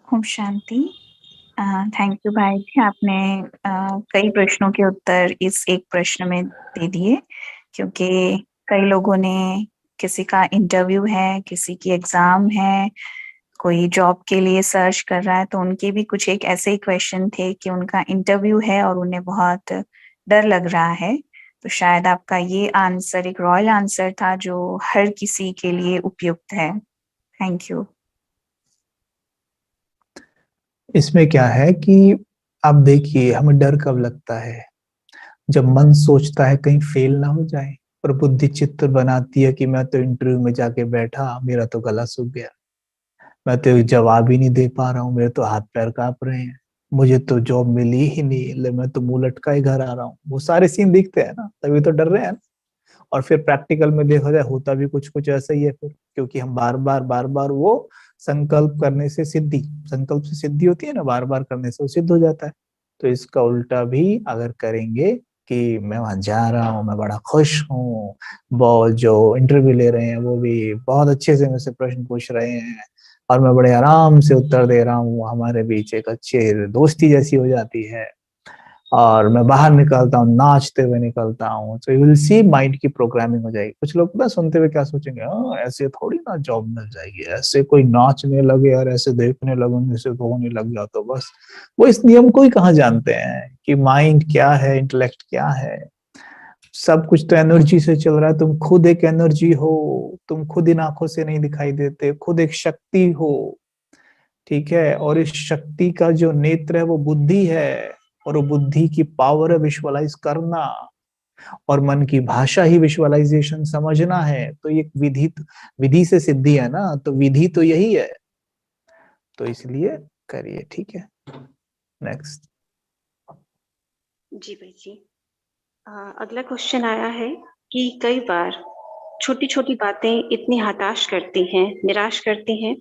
Om Shanti. Thank you भाई जी, आपने कई प्रश्नों के उत्तर इस एक प्रश्न में दे दिए, क्योंकि कई लोगों ने, किसी का इंटरव्यू है, किसी की एग्जाम है, कोई जॉब के लिए सर्च कर रहा है, तो उनके भी कुछ एक ऐसे ही क्वेश्चन थे कि उनका इंटरव्यू है और उन्हें बहुत डर लग रहा है। तो शायद आपका ये आंसर एक रॉयल आंसर था जो हर किसी के लिए उपयुक्त है। Thank you. इसमें क्या है कि आप देखिए, हमें डर कब लगता है? जब मन सोचता है कहीं फेल ना हो जाए, और बुद्धि चित्त बनाती है कि मैं तो इंटरव्यू में जाके बैठा, मेरा तो गला सूख गया, मैं तो जवाब ही नहीं दे पा रहा हूँ, मेरे तो हाथ पैर कांप रहे हैं, मुझे तो जॉब मिली ही नहीं, मैं तो मुंह लटका ही घर आ रहा हूँ। वो सारे सीन दिखते हैं ना, तभी तो डर रहे हैं। और फिर प्रैक्टिकल में देखा जाए, होता भी कुछ कुछ ऐसा ही है फिर, क्योंकि हम बार बार वो संकल्प करने से सिद्धि, संकल्प से सिद्धि होती है ना, बार बार करने से वो सिद्ध हो जाता है। तो इसका उल्टा भी अगर करेंगे कि मैं वहां जा रहा हूँ, मैं बड़ा खुश हूँ, वो जो इंटरव्यू ले रहे हैं वो भी बहुत अच्छे से मुझसे प्रश्न पूछ रहे हैं, और मैं बड़े आराम से उत्तर दे रहा हूँ, हमारे बीच एक अच्छी दोस्ती जैसी हो जाती है, और मैं बाहर निकलता हूँ, नाचते हुए निकलता हूँ, तो यू विल सी माइंड की प्रोग्रामिंग हो जाएगी। कुछ लोग पता सुनते हुए क्या सोचेंगे, हाँ ऐसे थोड़ी ना जॉब मिल जाएगी, ऐसे कोई नाचने लगे और ऐसे देखने लगेंगे, ऐसे तो होने लग गया तो बस। वो इस नियम को ही कहाँ जानते हैं कि माइंड क्या है, इंटेलेक्ट क्या है। सब कुछ तो एनर्जी से चल रहा है। तुम खुद एक एनर्जी हो, तुम खुद इन आंखों से नहीं दिखाई देते, खुद एक शक्ति हो, ठीक है। और इस शक्ति का जो नेत्र है वो बुद्धि है, और वो बुद्धि की पावर है विजुअलाइज करना, और मन की भाषा ही विजुअलाइजेशन समझना है। तो ये विधि, विधि से सिद्धि है ना, तो विधि तो यही है, तो इसलिए करिए, ठीक है। नेक्स्ट। जी भाई जी। अगला क्वेश्चन आया है कि कई बार छोटी छोटी बातें इतनी हताश करती हैं, निराश करती हैं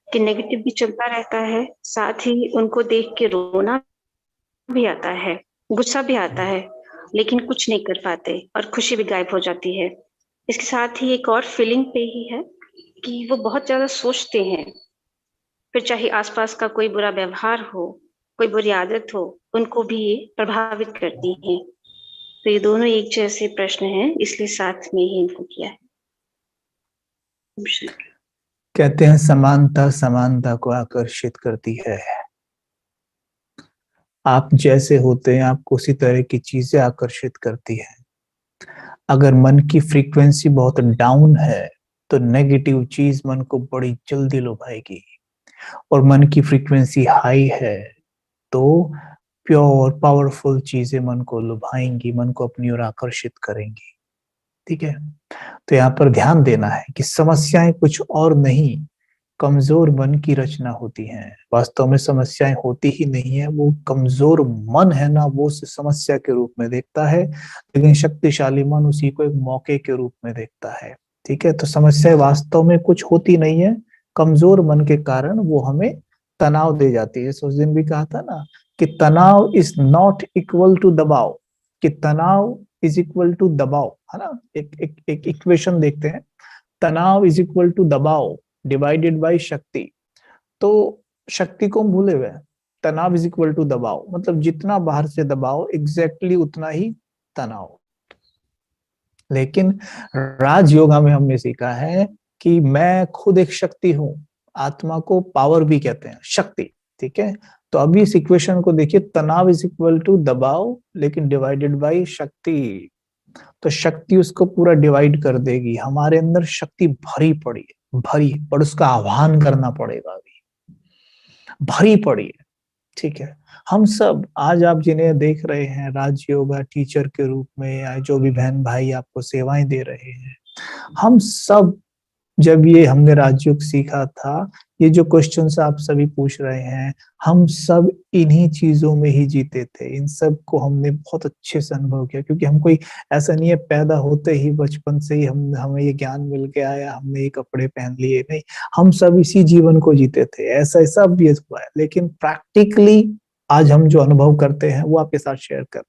कि नेगेटिव भी चलता रहता है, साथ ही उनको देख के रोना भी आता है, गुस्सा भी आता है, लेकिन कुछ नहीं कर पाते और खुशी भी गायब हो जाती है। इसके साथ ही एक और फीलिंग पे ही है कि वो बहुत ज्यादा सोचते हैं, फिर चाहे आसपास का कोई बुरा व्यवहार हो, कोई बुरी आदत हो, उनको भी ये प्रभावित करती हैं। तो ये दोनों एक जैसे प्रश्न हैं, इसलिए साथ में ही इनको किया है। कहते हैं समानता समानता को आकर्षित करती है। आप जैसे होते हैं, आपको उसी तरह की चीजें आकर्षित करती है। अगर मन की फ्रीक्वेंसी बहुत डाउन है, तो नेगेटिव चीज मन को बड़ी जल्दी लुभाएगी, और मन की फ्रीक्वेंसी हाई है तो प्योर पावरफुल चीजें मन को लुभाएंगी, मन को अपनी ओर आकर्षित करेंगी, ठीक है। तो यहाँ पर ध्यान देना है कि समस्याएं कुछ और नहीं, कमजोर मन की रचना होती हैं। वास्तव में समस्याएं होती ही नहीं है, वो कमजोर मन है ना, वो उसे समस्या के रूप में देखता है, लेकिन शक्तिशाली मन उसी को एक मौके के रूप में देखता है, ठीक है। तो समस्याएं वास्तव में कुछ होती नहीं है, कमजोर मन के कारण वो हमें तनाव दे जाती है। उस दिन भी कहा था ना कि तनाव इज नॉट इक्वल टू दबाव, कि तनाव इज इक्वल टू दबाव, है ना। एक इक्वेशन देखते हैं, तनाव इज इक्वल टू दबाव डिवाइडेड बाई शक्ति। तो शक्ति को हम भूले हुए हैं, तनाव इज इक्वल टू दबाव, मतलब जितना बाहर से दबाव एग्जैक्टली उतना ही तनाव। लेकिन राजयोगा में हमने सीखा है कि मैं खुद एक शक्ति हूं, आत्मा को पावर भी कहते हैं, शक्ति, ठीक है। तो अभी इस इक्वेशन को देखिए, तनाव इज इक्वल टू दबाव लेकिन डिवाइडेड बाई शक्ति। तो शक्ति उसको पूरा डिवाइड कर देगी। हमारे अंदर शक्ति भरी पड़ी है, भरी, पर उसका आह्वान करना पड़ेगा, अभी भरी पड़ी है, ठीक है। हम सब आज आप जिन्हें देख रहे हैं राजयोगा टीचर के रूप में, या जो भी बहन भाई आपको सेवाएं दे रहे हैं, हम सब, जब ये हमने राजयोग सीखा था, ये जो क्वेश्चंस आप सभी पूछ रहे हैं, हम सब इन्हीं चीजों में ही जीते थे। इन सब को हमने बहुत अच्छे से अनुभव किया, क्योंकि हम कोई ऐसा नहीं है पैदा होते ही बचपन से ही हम हमें ये ज्ञान मिल गया या हमने ये कपड़े पहन लिए, नहीं। हम सब इसी जीवन को जीते थे, ऐसा ऐसा भी हुआ है, लेकिन प्रैक्टिकली आज हम जो अनुभव करते हैं वो आपके साथ शेयर कर,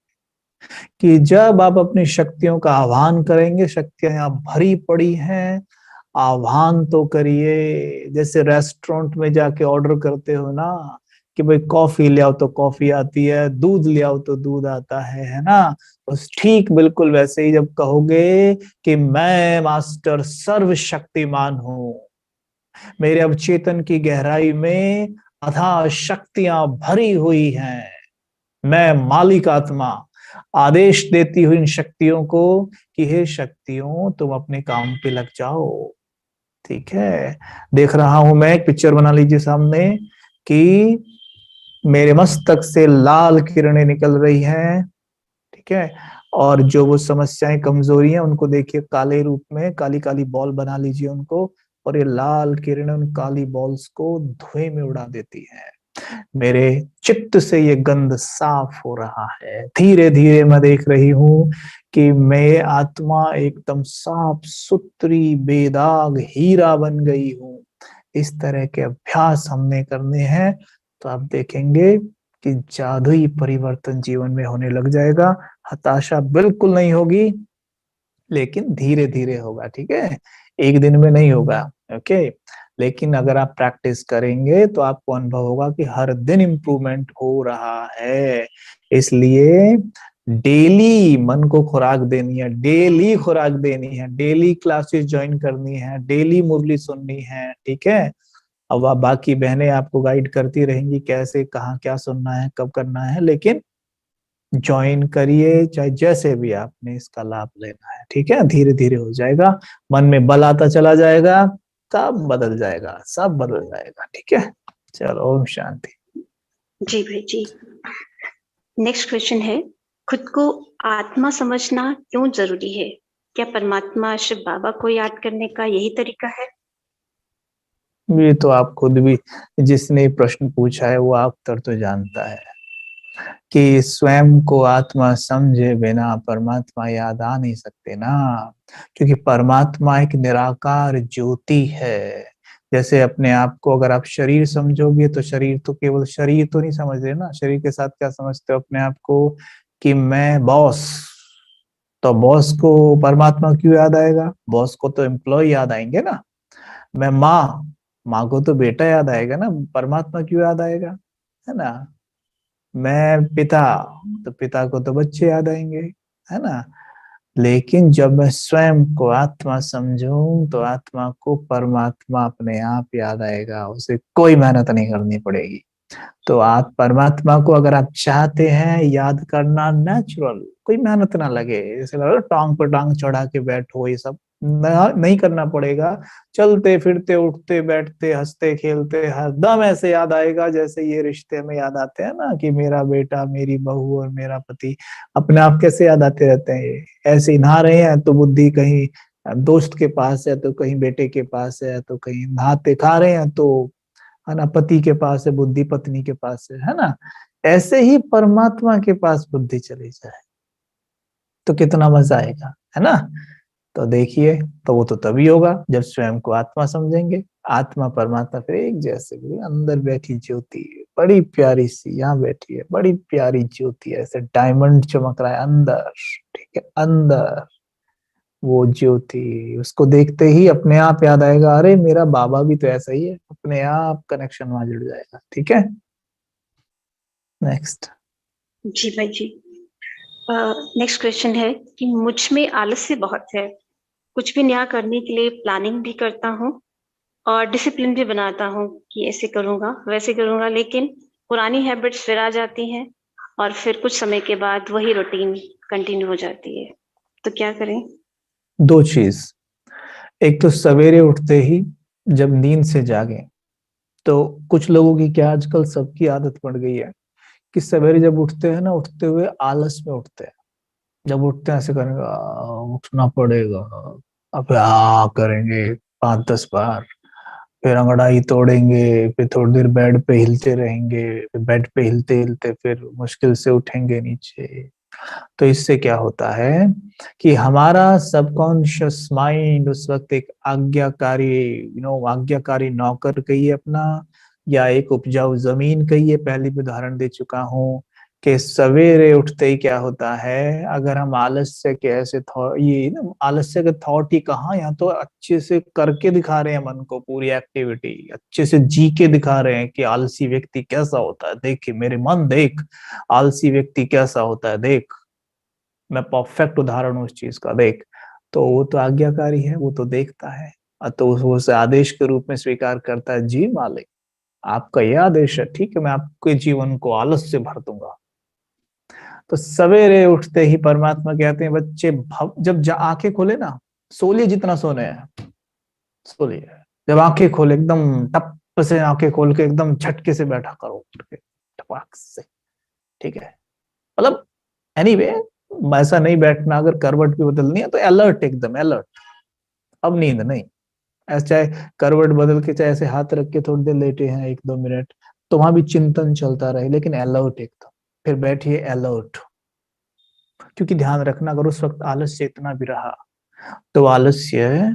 कि जब आप अपनी शक्तियों का आह्वान करेंगे, शक्तियां आप भरी पड़ी हैं, आह्वान तो करिए। जैसे रेस्टोरेंट में जाके ऑर्डर करते हो ना कि भाई कॉफी ले आओ तो कॉफी आती है, दूध ले आओ तो दूध आता है ना। बस ठीक बिल्कुल वैसे ही जब कहोगे कि मैं मास्टर सर्वशक्तिमान हूं, मेरे अवचेतन की गहराई में अथाह शक्तियां भरी हुई हैं, मैं मालिक आत्मा आदेश देती हूँ इन शक्तियों को कि हे शक्तियों तुम अपने काम पे लग जाओ। ठीक है, देख रहा हूं मैं, एक पिक्चर बना लीजिए सामने कि मेरे मस्तक से लाल किरणें निकल रही हैं। ठीक है, और जो वो समस्याएं कमजोरी हैं उनको देखिए काले रूप में, काली काली बॉल बना लीजिए उनको, और ये लाल किरणें उन काली बॉल्स को धुएं में उड़ा देती हैं। मेरे चित्त से ये गंध साफ हो रहा है, धीरे धीरे मैं देख रही हूं कि मैं आत्मा एकदम साफ सुथरी बेदाग हीरा बन गई हूं। इस तरह के अभ्यास हमने करने हैं तो आप देखेंगे कि जादुई परिवर्तन जीवन में होने लग जाएगा। हताशा बिल्कुल नहीं होगी, लेकिन धीरे धीरे होगा। ठीक है, एक दिन में नहीं होगा। ओके, लेकिन अगर आप प्रैक्टिस करेंगे तो आपको अनुभव होगा कि हर दिन इम्प्रूवमेंट हो रहा है। इसलिए डेली मन को खुराक देनी है, डेली खुराक देनी है, डेली क्लासेस ज्वाइन करनी है, डेली मुरली सुननी है। ठीक है, अब आप बाकी बहनें आपको गाइड करती रहेंगी कैसे कहाँ क्या सुनना है कब करना है, लेकिन ज्वाइन करिए, चाहे जैसे भी आपने इसका लाभ लेना है। ठीक है, धीरे धीरे हो जाएगा, मन में बल आता चला जाएगा, सब बदल जाएगा, सब बदल जाएगा। ठीक है, चलो ओम शांति। जी भाई जी। नेक्स्ट क्वेश्चन है, खुद को आत्मा समझना क्यों जरूरी है? क्या परमात्मा शिव बाबा को याद करने का यही तरीका है? ये तो आप खुद भी, जिसने प्रश्न पूछा है वो आप उत्तर तो जानता है कि स्वयं को आत्मा समझे बिना परमात्मा याद आ नहीं सकते ना, क्योंकि परमात्मा एक निराकार ज्योति है। जैसे अपने आप को अगर आप शरीर समझोगे तो शरीर तो केवल शरीर तो नहीं समझ रहे ना, शरीर के साथ क्या समझते हो अपने आप को कि मैं बॉस, तो बॉस को परमात्मा क्यों याद आएगा? बॉस को तो एम्प्लॉय याद आएंगे ना। मैं माँ, माँ को तो बेटा याद आएगा ना, परमात्मा क्यों याद आएगा? है ना। मैं पिता, तो पिता को तो बच्चे याद आएंगे, है ना। लेकिन जब मैं स्वयं को आत्मा समझूं तो आत्मा को परमात्मा अपने आप याद आएगा, उसे कोई मेहनत नहीं करनी पड़ेगी। तो आप परमात्मा को अगर आप चाहते हैं याद करना नेचुरल, कोई मेहनत ना लगे, जैसे लगा टांग पर टांग चढ़ा के बैठो, ये सब नहीं करना पड़ेगा। चलते फिरते उठते बैठते हंसते खेलते हरदम ऐसे याद आएगा जैसे ये रिश्ते में याद आते हैं ना कि मेरा बेटा मेरी बहू और मेरा पति, अपने आप कैसे याद आते रहते हैं। ये ऐसे ही नहा रहे हैं तो बुद्धि कहीं दोस्त के पास है, तो कहीं बेटे के पास है, तो कहीं नहाते खा रहे हैं तो है ना पति के पास है, बुद्धि पत्नी के पास है ना। ऐसे ही परमात्मा के पास बुद्धि चली जाए तो कितना मजा आएगा, है ना। तो देखिए, तो वो तो तभी होगा जब स्वयं को आत्मा समझेंगे। आत्मा परमात्मा फिर एक जैसे भी, अंदर बैठी ज्योति बड़ी प्यारी सी यहाँ बैठी है, बड़ी प्यारी ज्योति है, ऐसे डायमंड चमक रहा है अंदर। ठीक है, अंदर वो ज्योति, उसको देखते ही अपने आप याद आएगा, अरे मेरा बाबा भी तो ऐसा ही है, अपने आप कनेक्शन वहां जुड़ जाएगा। ठीक है, नेक्स्ट। जी भाई जी। नेक्स्ट क्वेश्चन है कि मुझ में आलस्य बहुत है, कुछ भी नया करने के लिए प्लानिंग भी करता हूँ और डिसिप्लिन भी बनाता हूँ कि ऐसे करूंगा वैसे करूंगा, लेकिन पुरानी हैबिट्स फिर आ जाती हैं और फिर कुछ समय के बाद वही रूटीन कंटिन्यू हो जाती है, तो क्या करें? दो चीज, एक तो सवेरे उठते ही जब नींद से जागे, तो कुछ लोगों की क्या आजकल सबकी आदत पड़ गई है कि सवेरे जब उठते हैं ना, उठते हुए आलस में उठते हैं। जब उठते हैं ऐसे करेंगे, उठना पड़ेगा, अब करेंगे 5-10 बार, फिर अंगड़ाई तोड़ेंगे, फिर थोड़ी देर बेड पे हिलते रहेंगे, फिर बेड पे हिलते हिलते फिर मुश्किल से उठेंगे नीचे। तो इससे क्या होता है कि हमारा सबकॉन्शियस माइंड उस वक्त एक आज्ञाकारी, आज्ञाकारी नौकर कहिए अपना, या एक उपजाऊ जमीन कहिए, पहले भी उदाहरण दे चुका हूं, कि सवेरे उठते ही क्या होता है, अगर हम आलस्य के ऐसे ये ना आलस्य के थॉट ही कहाँ, यहाँ तो अच्छे से करके दिखा रहे हैं मन को, पूरी एक्टिविटी अच्छे से जी के दिखा रहे हैं कि आलसी व्यक्ति कैसा होता है, देख मेरे मन देख, आलसी व्यक्ति कैसा होता है देख, मैं परफेक्ट उदाहरण हूँ उस चीज का, देख। तो वो तो आज्ञाकारी है, वो तो देखता है, तो उसे आदेश के रूप में स्वीकार करता है, जी मालिक आपका यह आदेश है, ठीक है, मैं आपके जीवन को आलस से भर दूंगा। तो सवेरे उठते ही परमात्मा कहते हैं, बच्चे जब आंखें खोले ना, सोलिए जितना सोने हैं, सोलिए। जब आंखें खोले एकदम टप से आंखें खोल के एकदम झटके से बैठा करो, उठ के टपाक से, ठीक है। मतलब एनीवे ऐसा नहीं बैठना, अगर करवट भी बदलनी है तो अलर्ट, एकदम अलर्ट। अब नींद नहीं, ऐसे चाहे करवट बदल के, चाहे ऐसे हाथ रख के थोड़ी देर लेटे हैं 1-2 मिनट, तो वहां भी चिंतन चलता रहे, लेकिन अलर्ट एकदम, फिर बैठिए अलर्ट। क्योंकि ध्यान रखना, अगर उस वक्त आलस्य इतना भी रहा तो आलस्य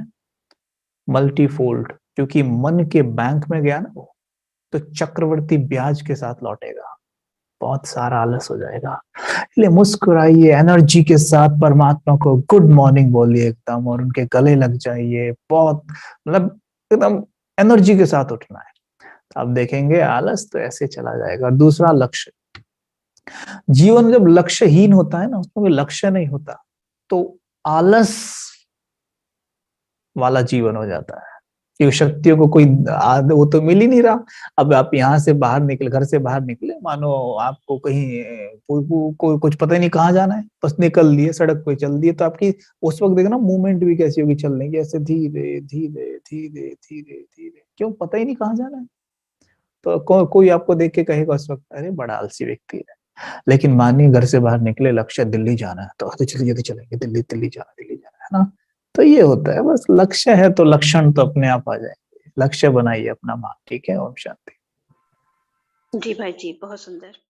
मल्टीफोल्ड, क्योंकि मन के बैंक में गया ना वो, तो चक्रवर्ती ब्याज के साथ लौटेगा, बहुत सारा आलस हो जाएगा। इसलिए मुस्कुराइए, एनर्जी के साथ परमात्मा को गुड मॉर्निंग बोलिए एकदम, और उनके गले लग जाइए, बहुत मतलब एकदम एनर्जी के साथ उठना है। अब देखेंगे आलस तो ऐसे चला जाएगा। और दूसरा, लक्ष्य। जीवन जब लक्ष्यहीन होता है ना, उसमें कोई लक्ष्य नहीं होता, तो आलस वाला जीवन हो जाता है, क्योंकि शक्तियों को कोई वो तो मिल ही नहीं रहा। अब आप यहाँ से बाहर निकले, घर से बाहर निकले, मानो आपको कहीं कुछ पता ही नहीं कहाँ जाना है, बस निकल लिए, सड़क पे चल दिए, तो आपकी उस वक्त देखना मूवमेंट भी कैसी होगी चलने की, ऐसे धीरे धीरे धीरे धीरे धीरे, क्यों, पता ही नहीं कहाँ जाना है। तो कोई आपको देख के कहेगा उस वक्त, अरे बड़ा आलसी व्यक्ति है। लेकिन मानिए घर से बाहर निकले, लक्ष्य दिल्ली जाना है, तो चलिए जल्दी चलेंगे, दिल्ली दिल्ली जाना, दिल्ली जाना है ना। तो ये होता है, बस लक्ष्य है तो लक्षण तो अपने आप आ जाएंगे। लक्ष्य बनाइए अपना, माँ, ठीक है। ओम शांति। जी भाई जी, बहुत सुंदर।